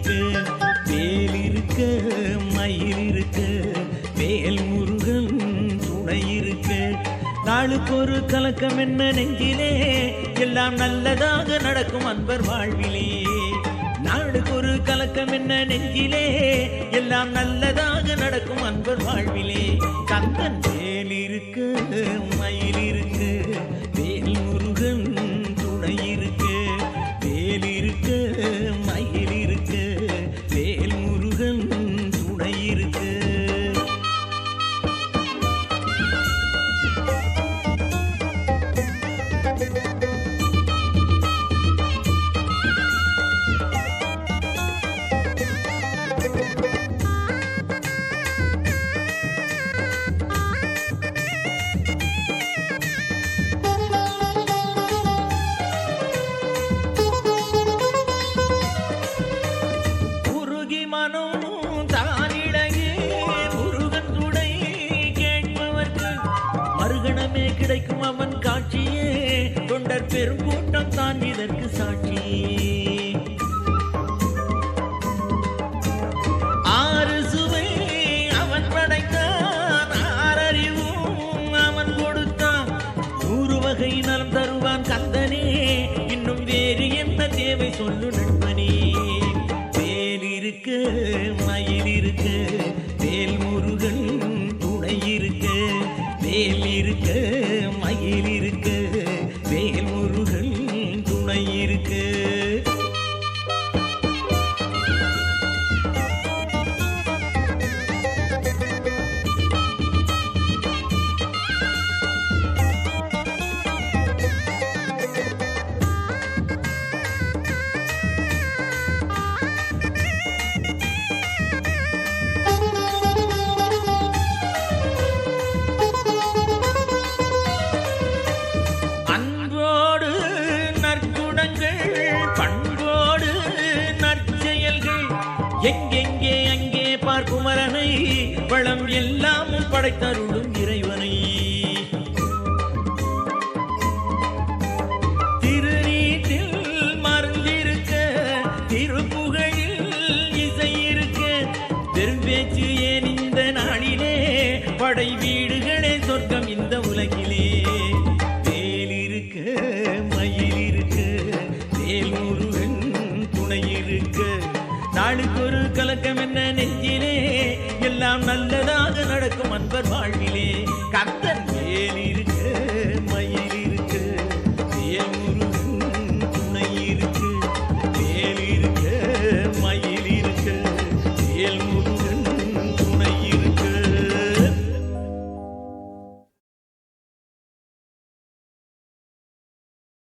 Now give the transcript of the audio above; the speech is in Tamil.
இருக்கு வேல் இருக்க மயில் இருக்கு வேல் முருகன் துணை இருக்கு நாளுக்கு ஒரு கலக்கம் என்ன நெஞ்சிலே எல்லாம் நல்லதாக நடக்கும் அன்பர் வாழ்விலே நாளுக்கு ஒரு கலக்கம் என்ன நெஞ்சிலே எல்லாம் நல்லதாக நடக்கும் அன்பர் வாழ்விலே கந்தன் வேல் இருக்கு மயில் இருக்கு வேல் முருகன் துணை இருக்கு வேல் இருக்கு மயில் இருக்கு வேல் முருகன் துணை இருக்கு கிடைக்கும் அவன் காட்சியே தொண்டர் பெருங்கூட்டம் தான் இதற்கு சாட்சி ஆறு சுவை அவன் படைத்தான் ஆறறிவும் அவன் கொடுத்தான் 100 வகை நலம் தருவான் கந்தனே இன்னும் வேறு என்ன தேவை சொல்லு நண்பனே வேல் இருக்கு மயில் இருக்கு வேல் முருகன் துணை இருக்கு வேல் இருக்கு மயில் இருக்கு வேல் முருகன் துணை இருக்கு பண்போடு நற்செயல்கள் எங்கெங்கே அங்கே பார்க்குமரனை வளம் எல்லாமும் படைத்தருளும் இறைவனை திருநீட்டில் மருந்திருக்க திருப்புகழில் இசை இருக்க பெரும்பேச்சு ஏன் இந்த நாளிலே படை வீடுகளே சொர்க்கம் இந்த உலகிலே வேல் இருக்க மயில் இருக்க வேல் முருகன் துணை இருக்க நாளுக்கு ஒரு கலக்கம் என்ன நெஞ்சிலே எல்லாம் நல்லதாக நடக்கும் அன்பர் வாழ்விலே கந்தன் வேலி